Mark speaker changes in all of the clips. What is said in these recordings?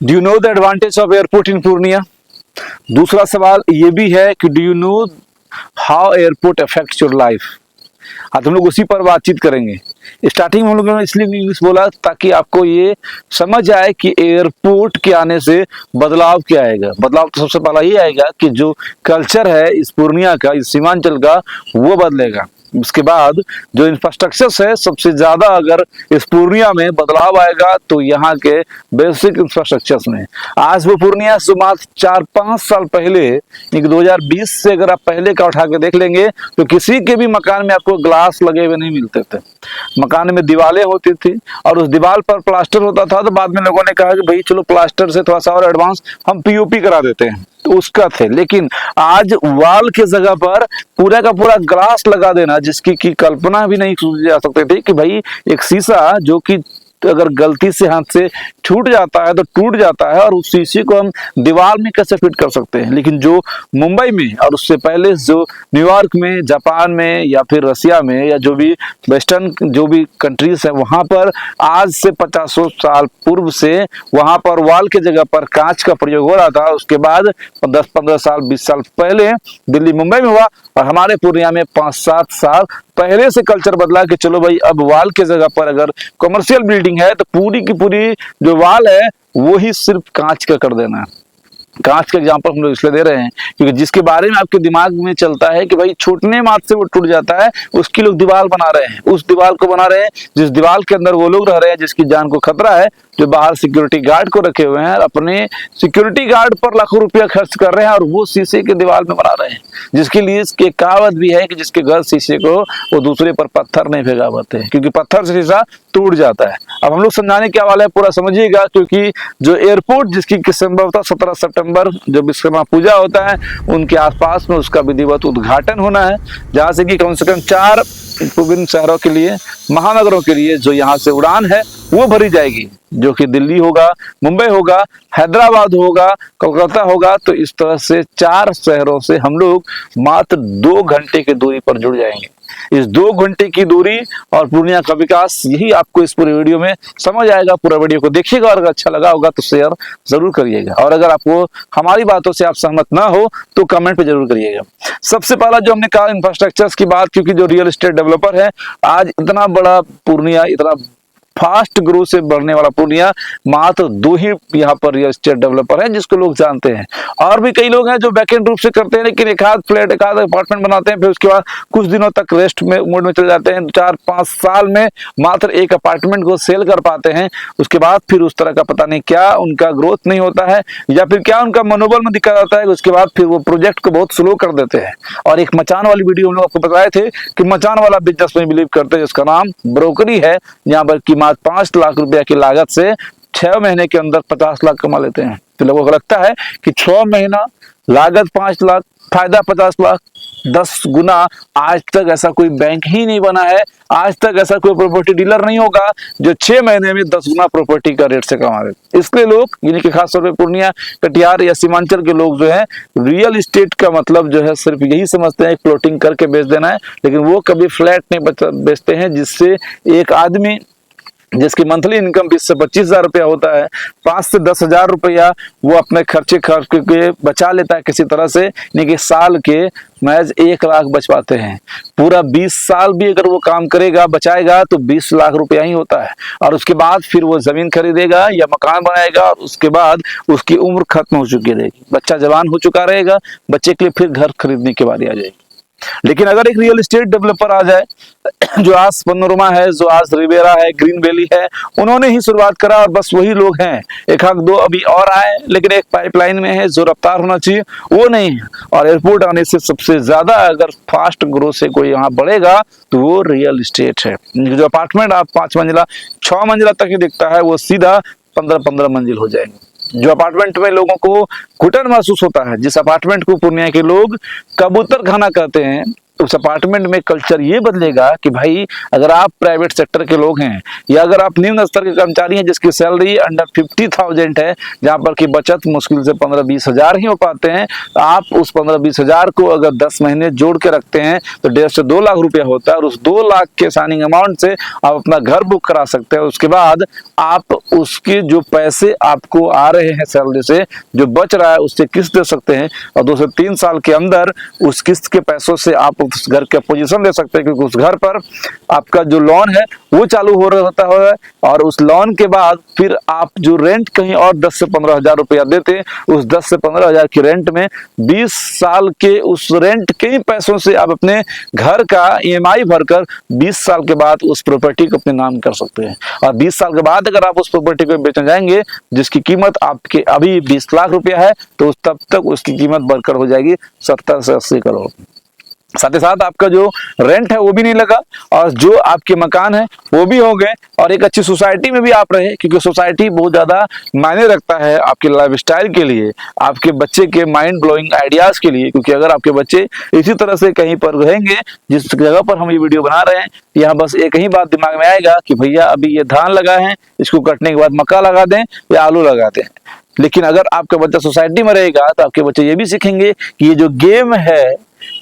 Speaker 1: Do you know the advantage of airport इन पूर्णिया? दूसरा सवाल ये भी है कि do you know how airport affects your life? आज हम लोग उसी पर बातचीत करेंगे। स्टार्टिंग में हम लोगों ने इसलिए इंग्लिश बोला ताकि आपको ये समझ आए कि एयरपोर्ट के आने से बदलाव क्या आएगा। बदलाव तो सबसे पहला ये आएगा कि जो कल्चर है इस पूर्णिया का, इस सीमांचल का, वो बदलेगा। उसके बाद जो इंफ्रास्ट्रक्चर्स है, सबसे ज्यादा अगर इस पूर्णिया में बदलाव आएगा तो यहाँ के बेसिक इंफ्रास्ट्रक्चर्स में। आज वो पूर्णिया से मात्र 4-5 साल पहले, 2020 से अगर आप पहले का उठा के देख लेंगे तो किसी के भी मकान में आपको ग्लास लगे हुए नहीं मिलते थे। मकान में दीवारें होती थी और उस दीवार पर प्लास्टर होता था। तो बाद में लोगों ने कहा कि भाई चलो प्लास्टर से थोड़ा सा और एडवांस हम पीओपी करा देते हैं, तो उसका थे। लेकिन आज वॉल के जगह पर पूरा का पूरा ग्लास लगा देना, जिसकी की कल्पना भी नहीं की जा सकती थी कि भाई एक शीशा जो कि अगर गलती से हाथ से छूट जाता है तो टूट जाता है, और उस शीशे को हम दीवार में कैसे फिट कर सकते हैं। लेकिन जो मुंबई में और उससे पहले जो न्यूयॉर्क में, जापान में या फिर रसिया में या जो भी वेस्टर्न जो भी कंट्रीज है, वहां पर आज से 50 साल पूर्व से वहां पर वॉल के जगह पर कांच का प्रयोग हो रहा था। उसके बाद 10-15 साल 20 साल पहले दिल्ली मुंबई में हुआ, और हमारे पूर्णिया में 5-7 साल पहले से कल्चर बदला कि चलो भाई अब वॉल के जगह पर अगर कमर्शियल बिल्डिंग है तो पूरी की पूरी जो वॉल है वो ही सिर्फ कांच का कर देना है। कांच का एग्जाम्पल हम लोग इसलिए दे रहे हैं क्योंकि जिसके बारे में आपके दिमाग में चलता है कि भाई छूटने मात्र से वो टूट जाता है, उसकी लोग दीवार बना रहे हैं। उस दीवार को बना रहे हैं जिस दीवार के अंदर वो लोग रह रहे हैं जिसकी जान को खतरा है, जो बाहर सिक्योरिटी गार्ड को रखे हुए हैं, अपने सिक्योरिटी गार्ड पर लाखों रुपया खर्च कर रहे हैं और वो शीशे के दीवार में बना रहे हैं। जिसके लिए इसके कहावत भी है कि जिसके घर शीशे को वो दूसरे पर पत्थर नहीं फेंका पाते, क्योंकि पत्थर से शीशा टूट जाता है। अब हम लोग समझाने क्या वाला है पूरा समझिएगा, क्योंकि जो एयरपोर्ट जिसकी संभवतः 17 सितंबर जो विश्वकर्मा पूजा होता है उनके आसपास में उसका विधिवत उद्घाटन होना है, जहां से कि कम से कम 4 विभिन्न शहरों के लिए, महानगरों के लिए जो यहाँ से उड़ान है वो भरी जाएगी, जो कि दिल्ली होगा, मुंबई होगा, हैदराबाद होगा, कोलकाता होगा। तो इस तरह से 4 शहरों से हम लोग मात्र 2 घंटे की दूरी पर जुड़ जाएंगे। इस 2 घंटे की दूरी और पूर्णिया का विकास, यही आपको इस पूरे वीडियो में समझ आएगा। पूरा वीडियो को देखिएगा और अगर अच्छा लगा होगा तो शेयर जरूर करिएगा, और अगर आपको हमारी बातों से आप सहमत ना हो तो कमेंट पे जरूर करिएगा। सबसे पहला जो हमने कहा इंफ्रास्ट्रक्चर्स की बात, क्योंकि जो रियल एस्टेट डेवलपर है आज इतना बड़ा पूर्णिया, इतना फास्ट ग्रोथ से बढ़ने वाला पूर्णिया, मात्र 2 ही यहाँ पर रियल एस्टेट डेवलपर हैं जिसको लोग जानते हैं। और भी कई लोग हैं जो बैकएंड रूप से करते हैं, लेकिन एक आध फ्लैट, एक आध अपार्टमेंट बनाते हैं, फिर उसके बाद कुछ दिनों तक रेस्ट में मोड में चले जाते हैं। 4-5 साल में मात्र एक अपार्टमेंट को सेल कर पाते हैं। उसके बाद फिर उस तरह का पता नहीं क्या उनका ग्रोथ नहीं होता है, या फिर क्या उनका मनोबल में दिक्कत आता है। उसके बाद फिर वो प्रोजेक्ट को बहुत स्लो कर देते हैं। और एक मचान वाली वीडियो हम लोग आपको बताए थे कि मचान वाला बिजनेस में बिलीव करते हैं, जिसका नाम ब्रोकरी है, यहाँ पर की 5 लाख रुपया की लागत से 6 महीने के अंदर 50 लाख कमा लेते हैं। तो लोगों को लगता है कि 6 महीना, लागत 5 लाख, फायदा 50 लाख, 10 गुना। आज तक ऐसा कोई बैंक ही नहीं बना है, आज तक ऐसा कोई प्रॉपर्टी डीलर नहीं होगा जो 6 महीने में 10 गुना प्रॉपर्टी का रेट से कमा रहे। इसलिए लोग, यानी कि खासतौर पे पूर्णिया, कटिहार या सीमांचल के लोग जो है रियल एस्टेट का मतलब जो है सिर्फ यही समझते हैं फ्लोटिंग करके बेच देना है। लेकिन वो कभी फ्लैट नहीं बेचते हैं जिससे एक आदमी जिसकी मंथली इनकम 20 से 25 हजार रुपया होता है, 5 से 10 हजार रुपया वो अपने खर्चे खर्च के बचा लेता है किसी तरह से, यानी कि साल के महज 1 लाख बच पाते हैं। पूरा 20 साल भी अगर वो काम करेगा, बचाएगा, तो 20 लाख रुपया ही होता है। और उसके बाद फिर वो जमीन खरीदेगा या मकान बनाएगा, और उसके बाद उसकी उम्र खत्म हो चुकी रहेगी, बच्चा जवान हो चुका रहेगा, बच्चे के लिए फिर घर खरीदने की बारी आ जाएगी। लेकिन अगर एक रियल एस्टेट डेवलपर आ जाए, जो आज पनोरमा है, जो आज रिवेरा है, ग्रीन वैली है, उन्होंने ही शुरुआत करा और बस वही लोग हैं। एक आध 2 अभी और आए, लेकिन एक पाइपलाइन में है, जो रफ्तार होना चाहिए वो नहीं है। और एयरपोर्ट आने से सबसे ज्यादा अगर फास्ट ग्रोथ से कोई यहाँ बढ़ेगा तो वो रियल एस्टेट है। जो अपार्टमेंट आप 5 मंजिला 6 मंजिला तक ही दिखता है, वो सीधा 15-15 मंजिल हो जाएंगे। जो अपार्टमेंट में लोगों को घुटन महसूस होता है, जिस अपार्टमेंट को पूर्णिया के लोग कबूतर खाना कहते हैं, उस अपार्टमेंट में कल्चर ये बदलेगा कि भाई अगर आप प्राइवेट सेक्टर के लोग हैं या अगर आप निम्न स्तर के कर्मचारी हैं जिसकी सैलरी अंडर 50,000 है, जहां पर की बचत मुश्किल से 15-20 हजार ही हो पाते हैं, आप उस 15-20 हजार को अगर 10 महीने जोड़ के रखते हैं तो 1.5 से 2 लाख रुपया होता है, और उस 2 लाख के साइनिंग अमाउंट से आप अपना घर बुक करा सकते हैं। उसके बाद आप उसके जो पैसे आपको आ रहे हैं सैलरी से, जो बच रहा है उससे किस्त दे सकते हैं, और 2 से 3 साल के अंदर उस किस्त के पैसों से आप उस घर के पोजीशन ले सकते हैं, क्योंकि उस घर पर आपका जो लोन है वो चालू हो रहता है, और उस लोन के बाद फिर आप जो रेंट कहीं और 10 से 15 हजार रुपया देते हैं, उस 10 से 15 हजार की रेंट में 20 साल के उस रेंट के पैसों से आप अपने घर का EMI भरकर 20 साल के बाद उस प्रॉपर्टी को अपने नाम कर सकते हैं। और 20 साल के बाद अगर आप उस प्रॉपर्टी को बेचने जाएंगे जिसकी कीमत आपके अभी 20 लाख रुपया है, तो तब तक उसकी कीमत बढ़कर हो जाएगी 70 से 80 करोड़। साथ ही साथ आपका जो रेंट है वो भी नहीं लगा, और जो आपके मकान है वो भी हो गए, और एक अच्छी सोसाइटी में भी आप रहे, क्योंकि सोसाइटी बहुत ज्यादा मायने रखता है आपके लाइफस्टाइल के लिए, आपके बच्चे के माइंड ब्लोइंग आइडियाज के लिए। क्योंकि अगर आपके बच्चे इसी तरह से कहीं पर रहेंगे जिस जगह पर हम ये वीडियो बना रहे हैं, यहाँ बस एक ही बात दिमाग में आएगा कि भैया अभी ये धान लगा है, इसको कटने के बाद मक्का लगा दें या आलू लगा दें। लेकिन अगर आपका बच्चा सोसाइटी में रहेगा तो आपके बच्चे ये भी सीखेंगे कि ये जो गेम है,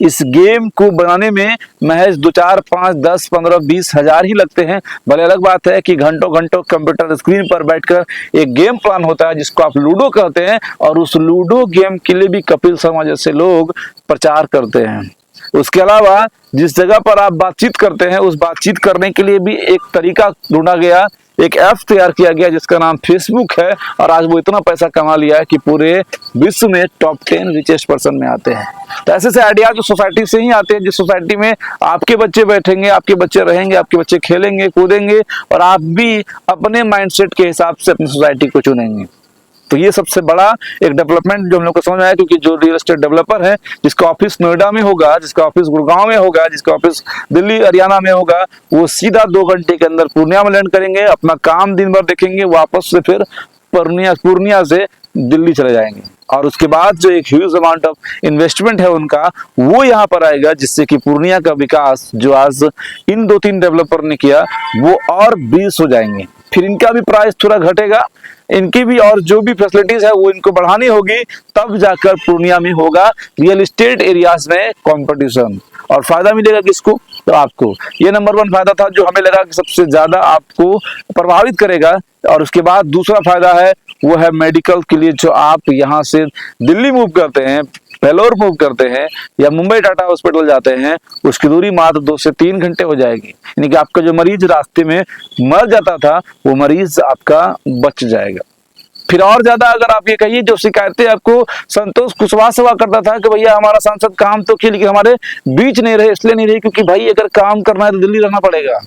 Speaker 1: इस गेम को बनाने में महज 2, 4, 5, 10, 15, 20 हजार ही लगते हैं। भले अलग बात है कि घंटों घंटों कंप्यूटर स्क्रीन पर बैठकर एक गेम प्लान होता है जिसको आप लूडो कहते हैं, और उस लूडो गेम के लिए भी कपिल शर्मा जैसे लोग प्रचार करते हैं। उसके अलावा जिस जगह पर आप बातचीत करते हैं, उस बातचीत करने के लिए भी एक तरीका ढूंढा गया, एक ऐप तैयार किया गया जिसका नाम फेसबुक है, और आज वो इतना पैसा कमा लिया है कि पूरे विश्व में टॉप 10 रिचेस्ट पर्सन में आते हैं। तो ऐसे से आइडिया जो सोसाइटी से ही आते हैं, जिस सोसाइटी में आपके बच्चे बैठेंगे, आपके बच्चे रहेंगे, आपके बच्चे खेलेंगे कूदेंगे, और आप भी अपने माइंडसेट के हिसाब से अपनी सोसाइटी को चुनेंगे। तो ये सबसे बड़ा एक डेवलपमेंट जो हम लोग को समझ में आया, क्योंकि जो रियल एस्टेट डेवलपर है जिसका ऑफिस नोएडा में होगा, जिसका ऑफिस गुड़गांव में होगा, जिसका ऑफिस दिल्ली हरियाणा में होगा, वो सीधा 2 घंटे के अंदर पूर्णिया में लैंड करेंगे, अपना काम दिन भर देखेंगे, वापस से फिर पूर्णिया से दिल्ली चले जाएंगे। और उसके बाद जो एक ह्यूज अमाउंट ऑफ इन्वेस्टमेंट है उनका, वो यहाँ पर आएगा, जिससे कि पूर्णिया का विकास जो आज इन 2-3 डेवलपर ने किया वो और 20 हो जाएंगे। फिर इनका भी प्राइस थोड़ा घटेगा, इनकी भी और जो भी फैसिलिटीज है वो इनको बढ़ानी होगी, तब जाकर पूर्णिया में होगा रियल एस्टेट एरियाज में कंपटीशन। और फायदा मिलेगा किसको? तो आपको। ये नंबर 1 फायदा था जो हमें लगा कि सबसे ज्यादा आपको प्रभावित करेगा। और उसके बाद दूसरा फायदा है वो है मेडिकल के लिए। जो आप यहाँ से दिल्ली मूव करते हैं, वेलोर मूव करते हैं या मुंबई टाटा हॉस्पिटल जाते हैं, उसकी दूरी मात्र 2 से 3 घंटे हो जाएगी। यानी कि आपका जो मरीज रास्ते में मर जाता था वो मरीज आपका बच जाएगा। फिर और ज्यादा अगर आप ये कहिए, जो शिकायतें आपको संतोष कुशवाहा से हुआ करता था कि भैया हमारा सांसद काम तो किया लेकिन हमारे बीच नहीं रहे, इसलिए नहीं रहे क्योंकि भाई अगर काम करना है तो दिल्ली रहना पड़ेगा,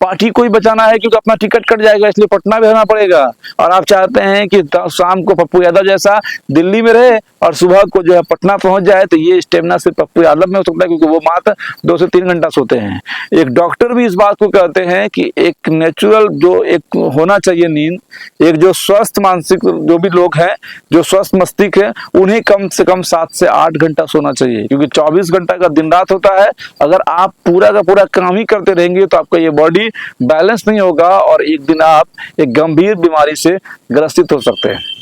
Speaker 1: पार्टी को ही बचाना है क्योंकि अपना टिकट कट जाएगा, इसलिए पटना भी रहना पड़ेगा। और आप चाहते हैं कि शाम को पप्पू यादव जैसा दिल्ली में रहे और सुबह को जो है पटना पहुंच जाए, तो ये स्टेमिना सिर्फ पप्पू यादव में हो सकता है क्योंकि वो मात्र 2 से 3 घंटा सोते हैं। एक डॉक्टर भी इस बात को कहते हैं कि एक नेचुरल जो एक होना चाहिए नींद, एक जो स्वस्थ मानसिक जो भी लोग हैं, जो स्वस्थ मस्तिष्क है, उन्हें कम से कम 7 से 8 घंटा सोना चाहिए, क्योंकि 24 घंटा का दिन रात होता है। अगर आप पूरा का पूरा काम ही करते रहेंगे तो आपका ये बॉडी बैलेंस नहीं होगा और एक दिन आप एक गंभीर बीमारी से ग्रसित हो सकते हैं।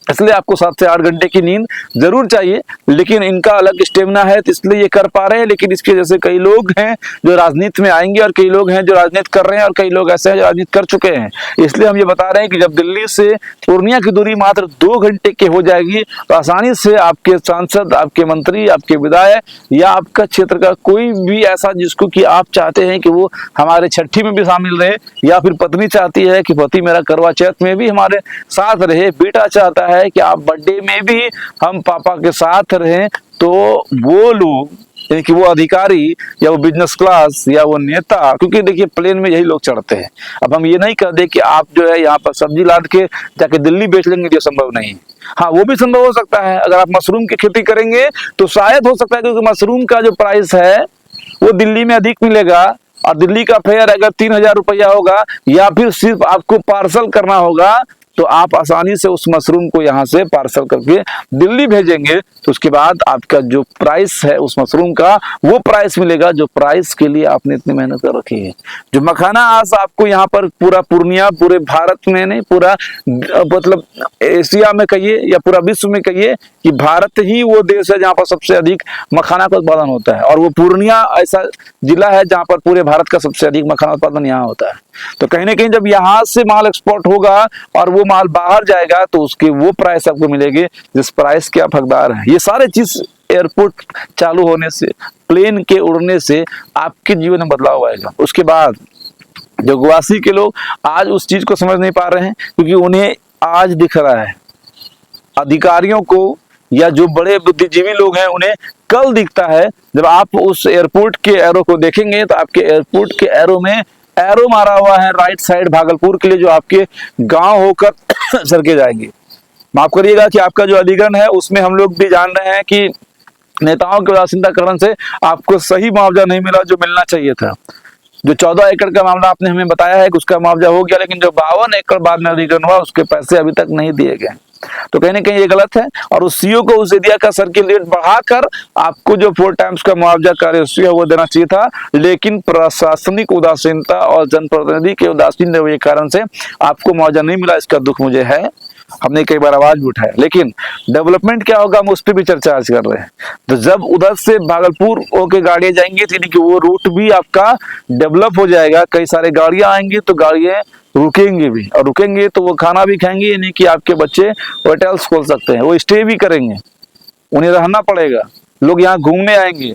Speaker 1: इसलिए आपको 7 से 8 घंटे की नींद जरूर चाहिए, लेकिन इनका अलग स्टेमिना है तो इसलिए ये कर पा रहे हैं। लेकिन इसके जैसे कई लोग हैं जो राजनीति में आएंगे और कई लोग हैं जो राजनीति कर रहे हैं और कई लोग ऐसे हैं जो राजनीति कर चुके हैं। इसलिए हम ये बता रहे हैं कि जब दिल्ली से पूर्णिया की दूरी मात्र 2 घंटे की हो जाएगी तो आसानी से आपके सांसद, आपके मंत्री, आपके विधायक या आपका क्षेत्र का कोई भी ऐसा जिसको कि आप चाहते हैं कि वो हमारे छठी में भी शामिल रहे, या फिर पत्नी चाहती है कि पति मेरा करवा चौथ में भी हमारे साथ रहे, बेटा चाहता है कि आप बर्थडे में भी हम पापा के साथ रहें, तो वो लोग यानी कि वो अधिकारी या वो बिजनेस क्लास या वो नेता, क्योंकि देखिए प्लेन में यही लोग चढ़ते हैं। अब हम ये नहीं कह दे कि आप जो है यहाँ पर सब्जी लाद के जाके दिल्ली बेच लेंगे, जो संभव नहीं। हाँ, वो भी संभव हो सकता है। अगर आप मशरूम की खेती करेंगे तो शायद हो सकता है, क्योंकि मशरूम का जो प्राइस है वो दिल्ली में अधिक मिलेगा और दिल्ली का फेयर अगर 3000 रुपया होगा, या फिर सिर्फ आपको पार्सल करना होगा तो आप आसानी से उस मशरूम को यहाँ से पार्सल करके दिल्ली भेजेंगे, तो उसके बाद आपका जो प्राइस है उस मशरूम का, वो प्राइस मिलेगा जो प्राइस के लिए आपने इतनी मेहनत कर रखी है। जो मखाना आज आपको यहाँ पर पूरा पूर्णिया, पूरे भारत में नहीं, पूरा मतलब एशिया में कहिए या पूरा विश्व में कहिए कि भारत ही वो देश है जहाँ पर सबसे अधिक मखाना का उत्पादन होता है, और वो पूर्णिया ऐसा जिला है जहाँ पर पूरे भारत का सबसे अधिक मखाना उत्पादन यहाँ होता है। तो कहीं ना कहीं जब यहाँ से माल एक्सपोर्ट होगा और वो माल बाहर जाएगा तो उसके वो प्राइस आपको मिलेगी जिस प्राइस के आप हकदार हैं। ये सारे चीज एयरपोर्ट चालू होने से, प्लेन के उड़ने से आपके जीवन में बदलाव आएगा। उसके बाद जो गुवासी के लोग आज उस चीज को समझ नहीं पा रहे हैं, क्योंकि उन्हें आज दिख रहा है, अधिकारियों को या जो बड़े बुद्धिजीवी लोग हैं उन्हें कल दिखता है। जब आप उस एयरपोर्ट के एरो को देखेंगे तो आपके एयरपोर्ट के एरो में एरो मारा हुआ है राइट साइड भागलपुर के लिए, जो आपके गांव होकर सरके जाएंगे। माफ करिएगा कि आपका जो अधिग्रहण है उसमें हम लोग भी जान रहे हैं कि नेताओं के उदासीनताकरण से आपको सही मुआवजा नहीं मिला जो मिलना चाहिए था। जो 14 एकड़ का मामला आपने हमें बताया है कि उसका मुआवजा हो गया, लेकिन जो 52 एकड़ बाद में अधिग्रहण हुआ उसके पैसे अभी तक नहीं दिए गए। तो कहीं ना कहीं ये गलत है, और उस सीओ को उस एरिया का सर्किल रेट बढ़ाकर आपको जो 4 टाइम्स का मुआवजा का रेशियो है वो देना चाहिए था, लेकिन प्रशासनिक उदासीनता और जनप्रतिनिधि के उदासीन रवैये के कारण से आपको मुआवजा नहीं मिला। इसका दुख मुझे है, हमने कई बार आवाज भी उठाया, लेकिन डेवलपमेंट क्या होगा हम उस पर भी चर्चा आज कर रहे हैं। तो जब उधर से भागलपुर होके गाड़ियां जाएंगी तो वो रूट भी आपका डेवलप हो जाएगा, कई सारे गाड़ियां आएंगी तो गाड़ियां रुकेंगे भी, और रुकेंगे तो वो खाना भी खाएंगे, यानी कि आपके बच्चे होटल्स खोल सकते हैं, वो स्टे भी करेंगे, उन्हें रहना पड़ेगा, लोग यहाँ घूमने आएंगे,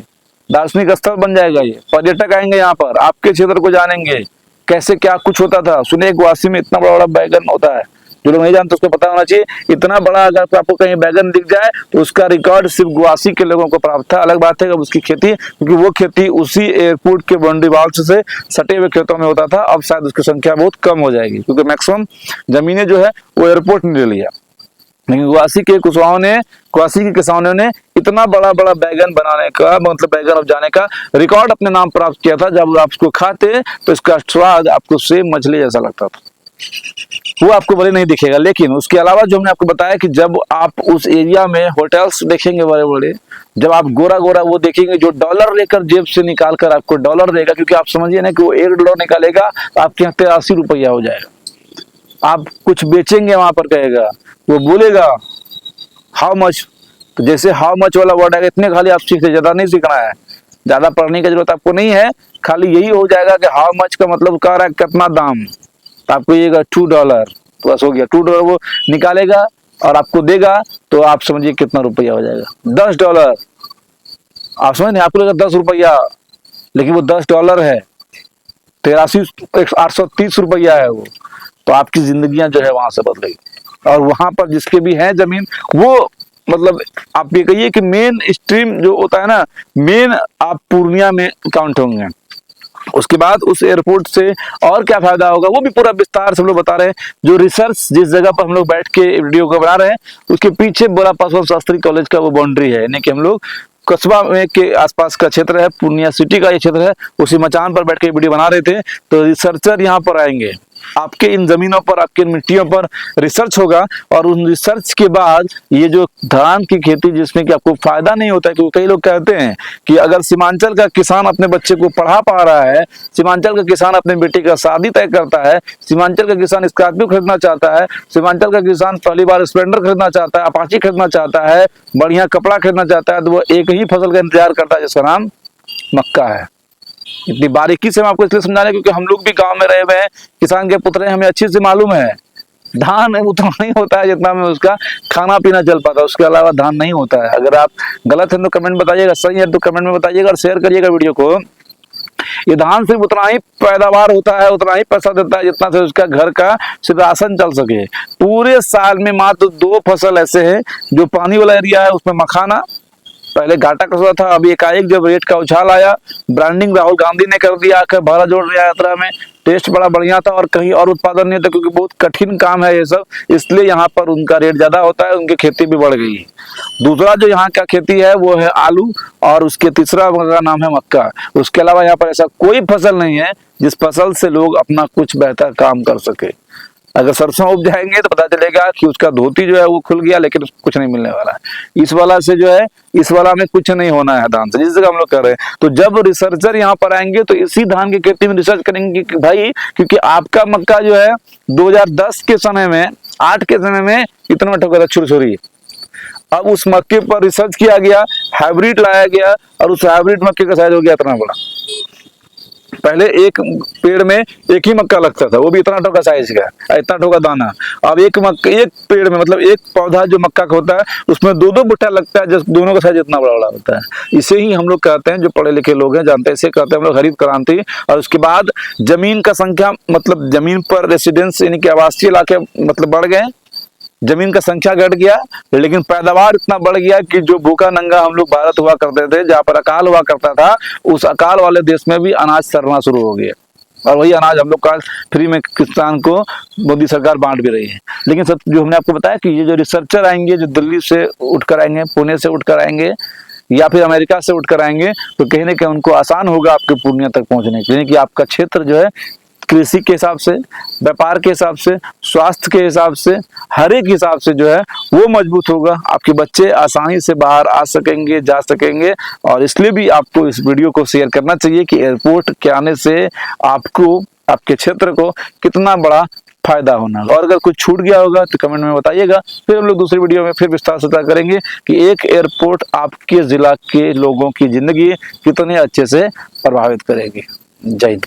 Speaker 1: दार्शनिक स्थल बन जाएगा, ये पर्यटक आएंगे यहाँ पर, आपके क्षेत्र को जानेंगे कैसे क्या कुछ होता था। सुने गुवासी में इतना बड़ा बड़ा बैगन होता है, जो लोग नहीं जानते उसको पता होना चाहिए। इतना बड़ा अगर आपको कहीं बैगन दिख जाए तो उसका रिकॉर्ड सिर्फ गुवासी के लोगों को प्राप्त था। अलग बात है कि उसकी खेती, क्योंकि वो खेती उसी एयरपोर्ट के बाउंड्री वाल से सटे हुए खेतों में होता था, अब शायद उसकी संख्या बहुत कम हो जाएगी, क्योंकि मैक्सिमम जमीनें जो है वो एयरपोर्ट ने ले लिया। लेकिन गुवासी के किसानों ने इतना बड़ा बड़ा बैगन बनाने का, मतलब बैगन उपजाने का रिकॉर्ड अपने नाम प्राप्त किया था। जब आप उसको खाते तो इसका स्वाद आपको सेम मछली जैसा लगता था, वो आपको भले नहीं दिखेगा। लेकिन उसके अलावा जो हमने आपको बताया कि जब आप उस एरिया में होटल्स देखेंगे बड़े बड़े, जब आप गोरा गोरा वो देखेंगे जो डॉलर लेकर जेब से निकाल कर आपको डॉलर देगा, क्योंकि आप समझिए ना कि वो $1 निकालेगा तो आपके यहाँ 83 रुपया हो जाएगा। आप कुछ बेचेंगे वहां पर कहेगा, वो बोलेगा हाउ मच, तो जैसे हाउ मच वाला वर्ड है इतने खाली आप सीखे, ज्यादा नहीं सीखना है, ज्यादा पढ़ने की जरूरत आपको नहीं है, खाली यही हो जाएगा कि हाउ मच का मतलब कह रहा है कितना दाम, तो आपको ये $2 तो बस हो गया। $2 वो निकालेगा और आपको देगा, तो आप समझिए कितना रुपया हो जाएगा, $10। आप समझ नहीं, आपको लगेगा 10 रुपया, लेकिन वो $10 है, 830 रुपया है वो। तो आपकी जिंदगियां जो है वहां से बदलेगी, और वहां पर जिसके भी है जमीन, वो मतलब आप ये कहिए कि मेन स्ट्रीम जो होता है ना, मेन आप पूर्णिया में काउंट होंगे। उसके बाद उस एयरपोर्ट से और क्या फायदा होगा वो भी पूरा विस्तार से हम लोग बता रहे हैं। जो रिसर्च जिस जगह पर हम लोग बैठ के वीडियो को बना रहे हैं उसके पीछे बड़ा पासवान शास्त्री कॉलेज का वो बाउंड्री है, यानी कि हम लोग कस्बा में के आसपास का क्षेत्र है, पूर्णिया सिटी का ये क्षेत्र है, उसी मचान पर बैठ के वीडियो बना रहे थे। तो रिसर्चर यहाँ पर आएंगे, आपके इन जमीनों पर, आपके इन मिट्टियों पर रिसर्च होगा, और उन रिसर्च के बाद ये जो धान की खेती जिसमें कि आपको फायदा नहीं होता है, क्योंकि कई लोग कहते हैं कि अगर सीमांचल का किसान अपने बच्चे को पढ़ा पा रहा है, सीमांचल का किसान अपने बेटे का शादी तय करता है, सीमांचल का किसान स्कॉर्पियो खरीदना चाहता है, सीमांचल का किसान पहली बार स्प्लेंडर खरीदना चाहता है, अपाची खरीदना चाहता है, बढ़िया कपड़ा खरीदना चाहता है, तो वो एक ही फसल का इंतजार करता है जिसका नाम मक्का है। इतनी बारीकी से हम आपको इसलिए समझा रहे हैं क्योंकि हम लोग भी गांव में रहे हुए हैं, किसान के पुत्र हैं, हमें अच्छे से मालूम है धान उतना नहीं होता है जितना में उसका खाना पीना चल पाता है, उसके अलावा धान नहीं होता है। अगर आप गलत है तो कमेंट बताइएगा, सही है तो कमेंट में बताइएगा और शेयर करिएगा वीडियो को। ये धान सिर्फ उतना ही पैदावार होता है, उतना ही पैसा देता है जितना से उसका घर का सिर्फ राशन चल सके। पूरे साल में मात्र 2 फसल ऐसे है जो पानी वाला एरिया है, उसमें मखाना पहले घाटा कसवा था, अभी एकाएक जब रेट का उछाल आया, ब्रांडिंग राहुल गांधी ने कर दिया, आकर भाड़ा जोड़ दिया यात्रा में, टेस्ट बड़ा बढ़िया था और कहीं और उत्पादन नहीं था क्योंकि बहुत कठिन काम है ये सब, इसलिए यहाँ पर उनका रेट ज्यादा होता है, उनकी खेती भी बढ़ गई। दूसरा जो यहाँ का खेती है वो है आलू, और उसके तीसरा का नाम है मक्का। उसके अलावा यहाँ पर ऐसा कोई फसल नहीं है जिस फसल से लोग अपना कुछ बेहतर काम कर सके। अगर सरसों उग जाएंगे तो पता चलेगा कि उसका धोती जो है वो खुल गया, लेकिन कुछ नहीं मिलने वाला है। इस वाला से जो है, इस वाला में कुछ नहीं होना है धान से, जिस जगह हम लोग कर रहे हैं। तो जब रिसर्चर यहाँ पर आएंगे तो इसी धान की खेती में रिसर्च करेंगे कि भाई, क्योंकि आपका मक्का जो है 2010 के समय में, 8 के समय में इतना ठोका था छुरछुरी। अब उस मक्के पर रिसर्च किया गया, हाइब्रिड लाया गया, और उस हाइब्रिड मक्के का साइज हो गया इतना बड़ा। पहले एक पेड़ में एक ही मक्का लगता था, वो भी इतना ठोका साइज का, इतना ठोका दाना। अब एक पेड़ में, मतलब एक पौधा जो मक्का का होता है, उसमें 2-2 बुट्टा लगता है, जिस दोनों का साइज इतना बड़ा बड़ा होता है। इसे ही हम लोग कहते हैं, जो पढ़े लिखे लोग हैं जानते हैं, इसे कहते हैं हम लोग हरित क्रांति। और उसके बाद जमीन का संख्या, मतलब जमीन पर रेसिडेंस यानी कि आवासीय इलाके मतलब बढ़ गए, जमीन का संख्या घट गया, लेकिन पैदावार इतना बढ़ गया कि जो भूखा नंगा हम लोग भारत हुआ करते थे, जहाँ पर अकाल हुआ करता था, उस अकाल वाले देश में भी अनाज सड़ना शुरू हो गया। और वही अनाज हम लोग का फ्री में किसान को मोदी सरकार बांट भी रही है। लेकिन सब जो हमने आपको बताया कि ये जो रिसर्चर आएंगे, जो दिल्ली से उठकर आएंगे, पुणे से उठकर आएंगे, या फिर अमेरिका से उठकर आएंगे, तो कहीं ना कहीं उनको आसान होगा आपके पूर्णिया तक पहुंचने के लिए, कि आपका क्षेत्र जो है कृषि के हिसाब से, व्यापार के हिसाब से, स्वास्थ्य के हिसाब से, हर एक हिसाब से जो है वो मजबूत होगा। आपके बच्चे आसानी से बाहर आ सकेंगे, जा सकेंगे। और इसलिए भी आपको इस वीडियो को शेयर करना चाहिए कि एयरपोर्ट के आने से आपको, आपके क्षेत्र को कितना बड़ा फायदा होना। और अगर कुछ छूट गया होगा तो कमेंट में बताइएगा, फिर हम लोग दूसरी वीडियो में फिर विस्तार से चर्चा करेंगे कि एक एयरपोर्ट आपके जिला के लोगों की जिंदगी कितने अच्छे से प्रभावित करेगी। जय हिंद।